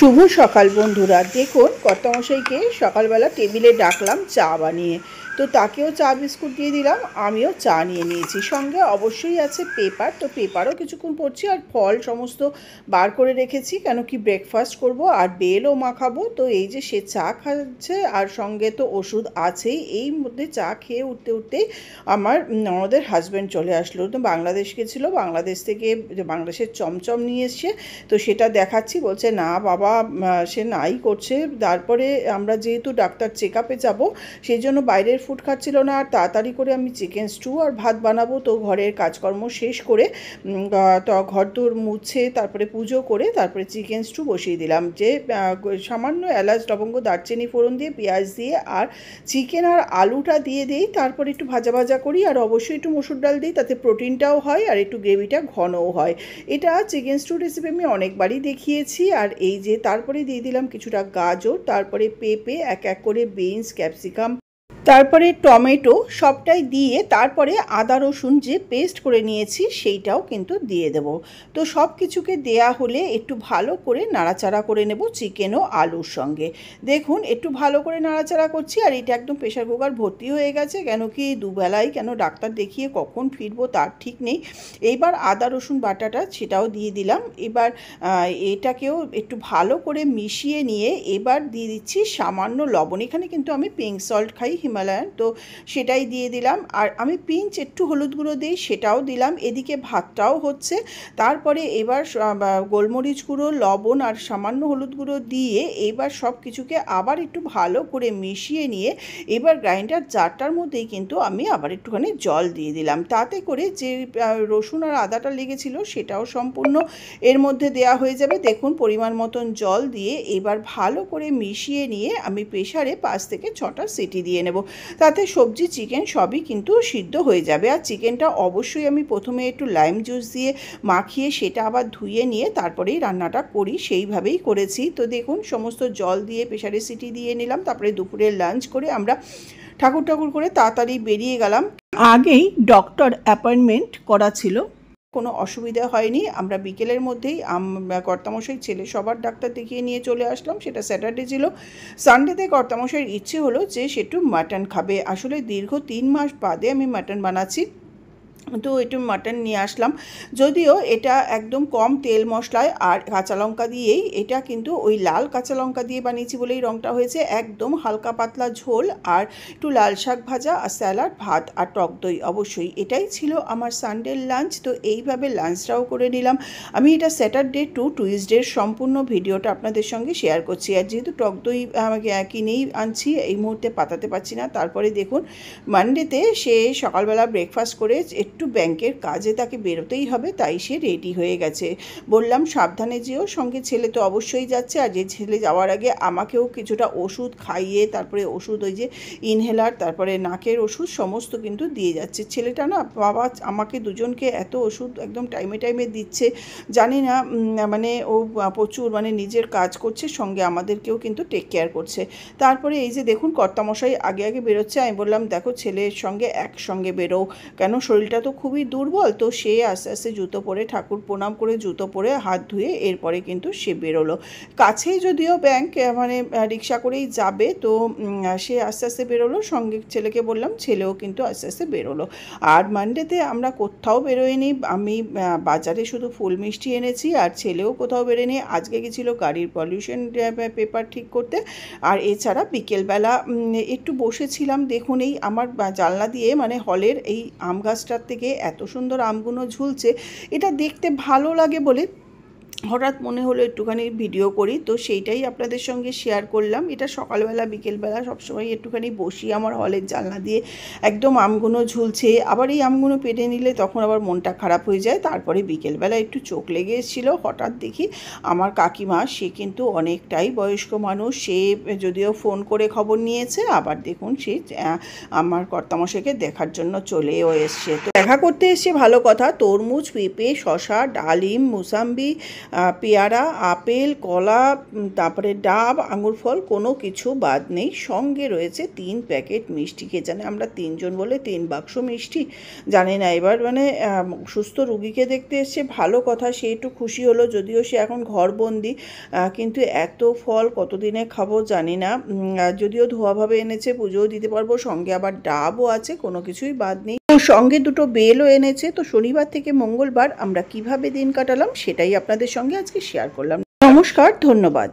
শুভ সকাল বন্ধুরা। দেখুন কর্তামশাইকে সকালবেলা টেবিলে ডাকলাম চা বানিয়ে, তো তাকেও চা বিস্কুট দিয়ে দিলাম, আমিও চা নিয়ে নিয়েছি। সঙ্গে অবশ্যই আছে পেপার, তো পেপারও কিছুক্ষণ পড়ছি আর ফল সমস্ত বার করে রেখেছি, কেন কি ব্রেকফাস্ট করব আর বেলও মাখাবো। তো এই যে সে চা খাচ্ছে আর সঙ্গে তো ওষুধ আছেই। এই মধ্যে চা খেয়ে উঠতে উঠতেই আমার ননদের হাজব্যান্ড চলে আসলো। তো বাংলাদেশ গেছিলো, বাংলাদেশ থেকে বাংলাদেশের চমচম নিয়ে এসছে, তো সেটা দেখাচ্ছি। বলছে না বাবা সে নাই করছে। তারপরে আমরা যেহেতু ডাক্তার চেক আপে যাবো সেই জন্য বাইরের ফুড খাচ্ছিল না, আর তাড়াতাড়ি করে আমি চিকেন স্টু আর ভাত বানাবো। তো ঘরের কাজকর্ম শেষ করে তো ঘর দোর মুছে তারপরে পুজো করে তারপরে চিকেন স্টু বসিয়ে দিলাম। যে সামান্য এলাচ লবঙ্গ দারচিনি ফোড়ন দিয়ে পেঁয়াজ দিয়ে আর চিকেন আর আলুটা দিয়ে দিই, তারপরে একটু ভাজা ভাজা করি আর অবশ্যই একটু মসুর ডাল দিই, তাতে প্রোটিনটাও হয় আর একটু গ্রেভিটা ঘনও হয়। এটা চিকেন স্টু রেসিপি আমি অনেকবারই দেখিয়েছি। আর এই যে তারপরে দিয়ে দিলাম কিছুটা গাজর, তারপরে পেঁপে, এক এক করে বিনস, ক্যাপসিকাম, তারপরে টমেটো, সবটাই দিয়ে তারপরে আদা রসুন যে পেস্ট করে নিয়েছি সেইটাও কিন্তু দিয়ে দেব। তো সব কিছুকে দেয়া হলে একটু ভালো করে নাড়াচাড়া করে নেব চিকেন ও আলুর সঙ্গে। দেখুন একটু ভালো করে নাড়াচাড়া করছি আর এটা একদম প্রেশার কুকার ভর্তি হয়ে গেছে, কেন কি দুবেলাই কেন ডাক্তার দেখিয়ে কখন ফিরবো তার ঠিক নেই। এইবার আদা রসুন বাটাটা সেটাও দিয়ে দিলাম। এবার এটাকেও একটু ভালো করে মিশিয়ে নিয়ে এবার দিয়ে দিচ্ছি সামান্য লবণ। এখানে কিন্তু আমি পিঙ্ক সল্ট খাই, হিমালয়ান, তো সেটাই দিয়ে দিলাম। আর আমি পিঞ্চ একটু হলুদ গুঁড়ো দিই, সেটাও দিলাম। এদিকে ভাতটাও হচ্ছে। তারপরে এবার গোলমরিচ গুঁড়ো, লবণ আর সামান্য হলুদ গুঁড়ো দিয়ে এবার সব কিছুকে আবার একটু ভালো করে মিশিয়ে নিয়ে এবার গ্রাইন্ডার জারটার মধ্যেই কিন্তু আমি আবার একটুখানি জল দিয়ে দিলাম, তাতে করে যে রসুন আর আদাটা লেগেছিল সেটাও সম্পূর্ণ এর মধ্যে দেয়া হয়ে যাবে। দেখুন পরিমাণ মতন জল দিয়ে এবার ভালো করে মিশিয়ে নিয়ে আমি প্রেসারে 5 থেকে 6টা সিটি দিয়ে নেব, তাতে সবজি চিকেন সবই কিন্তু সিদ্ধ হয়ে যাবে। আর চিকেনটা অবশ্যই আমি প্রথমে একটু লাইম জুস দিয়ে মাখিয়ে সেটা আবার ধুয়ে নিয়ে তারপরেই রান্নাটা করি, সেইভাবেই করেছি। তো দেখুন সমস্ত জল দিয়ে প্রেসারে সিটি দিয়ে নিলাম। তারপরে দুপুরে লাঞ্চ করে আমরা ঠাকুর করে তাড়াতাড়ি বেরিয়ে গেলাম। আগেই ডক্টর অ্যাপয়েন্টমেন্ট করা ছিল, কোনো অসুবিধা হয়নি। আমরা বিকেলের মধ্যেই কর্তামশাই ছেলে সবার ডাক্তার দেখিয়ে নিয়ে চলে আসলাম। সেটা স্যাটারডে ছিল। সানডেতে কর্তামশাইয়ের ইচ্ছে হলো যে সে একটু মাটন খাবে। আসলে দীর্ঘ 3 মাস বাদে আমি মাটন বানাচ্ছি, তো একটু মাটন নিয়ে আসলাম। যদিও এটা একদম কম তেল মশলায় আর কাঁচা লঙ্কা দিয়েই, এটা কিন্তু ওই লাল কাঁচা লঙ্কা দিয়ে বানিয়েছি বলেই রঙটা হয়েছে। একদম হালকা পাতলা ঝোল আর একটু লাল শাক ভাজা আর স্যালাড, ভাত আর টক দই। অবশ্যই এটাই ছিল আমার সানডের লাঞ্চ। তো এইভাবে লাঞ্চটাও করে নিলাম। আমি এটা স্যাটারডে টু টুইসডের সম্পূর্ণ ভিডিওটা আপনাদের সঙ্গে শেয়ার করছি। আর যেহেতু টক দই আমাকে কিনেই আনছি, এই মুহূর্তে পাতাতে পারছি না। তারপরে দেখুন মানডেতে সে সকালবেলা ব্রেকফাস্ট করে একটু ব্যাংকের কাজে তাকে বেরোতেই হবে, তাই সে রেডি হয়ে গেছে। বললাম সাবধানে যেও, সঙ্গে ছেলে তো অবশ্যই যাচ্ছে। আর যে ছেলে যাওয়ার আগে আমাকেও কিছুটা ওষুধ খাইয়ে, তারপরে ওষুধ ওই যে ইনহেলার, তারপরে নাকের ওষুধ সমস্ত কিন্তু দিয়ে যাচ্ছে। ছেলেটা না বাবা আমাকে দুজনকে এত ওষুধ একদম টাইমে দিচ্ছে, জানি না মানে ও প্রচুর মানে নিজের কাজ করছে, সঙ্গে আমাদেরকেও কিন্তু টেক কেয়ার করছে। তারপরে এই যে দেখুন কর্তামশাই আগে বেরোচ্ছে। আমি বললাম দেখো ছেলের সঙ্গে একসঙ্গে বেরো, কেন শরীরটা তো খুবই দুর্বল। তো সে আস্তে আস্তে জুতো পরে, ঠাকুর প্রণাম করে জুতো পরে হাত ধুয়ে এরপরে কিন্তু সে বেরোলো। কাছেই যদিও ব্যাংক, মানে রিক্সা করেই যাবে, তো সে আস্তে আস্তে বেরোলো। সঙ্গে ছেলেকে বললাম, ছেলেও কিন্তু আস্তে আস্তে বেরোলো। আর মানডেতে আমরা কোথাও বেরোয়নি, আমি বাজারে শুধু ফুল মিষ্টি এনেছি আর ছেলেও কোথাও বেরোয়নি। আজকে গেছিলো গাড়ির পলিউশন পেপার ঠিক করতে। আর এছাড়া বিকেলবেলা একটু বসেছিলাম। দেখুন এই আমার জানলা দিয়ে মানে হলের এই আম গাছটার থেকে এত সুন্দর আমগুলো ঝুলছে, এটা দেখতে ভালো লাগে বলে হঠাৎ মনে হলো একটুখানি ভিডিও করি, তো সেইটাই আপনাদের সঙ্গে শেয়ার করলাম। এটা সকালবেলা বিকেলবেলা সবসময় একটুখানি বসি আমার হলের জানলা দিয়ে, একদম আমগুলো ঝুলছে। আবার এই আমগুলো পেটে নিলে তখন আবার মনটা খারাপ হয়ে যায়। তারপরে বিকেলবেলা একটু চোখ লেগে এসেছিল, হঠাৎ দেখি আমার কাকিমা, সে কিন্তু অনেকটাই বয়স্ক মানুষ, সে যদিও ফোন করে খবর নিয়েছে, আবার দেখুন সে আমার কর্তামশাইকে দেখার জন্য চলেও এসছে। তো দেখা করতে এসছে ভালো কথা। তরমুজ, পেঁপে, শশা, ডালিম, মুসাম্বি পেয়ারা, আপেল, কলা, তারপরে ডাব, আঙুর ফল, কোনো কিছু বাদ নেই। সঙ্গে রয়েছে 3 প্যাকেট মিষ্টি। কে জানে আমরা 3 জন বলে 3 বাক্স মিষ্টি, জানি না। এবার মানে সুস্থ রুগীকে দেখতে এসছে, ভালো কথা, সে একটু খুশি হলো, যদিও সে এখন ঘরবন্দি, কিন্তু এত ফল কতদিনে খাবো জানি না। যদিও ধোয়াভাবে এনেছে, পুজোও দিতে পারবো। সঙ্গে আবার ডাবও আছে, কোনো কিছুই বাদ নেই। সঙ্গে 2টো বেলও এনেছে। তো শনিবার থেকে মঙ্গলবার আমরা কিভাবে দিন কাটালাম সেটাই আপনাদের সঙ্গে আজকে শেয়ার করলাম। নমস্কার, ধন্যবাদ।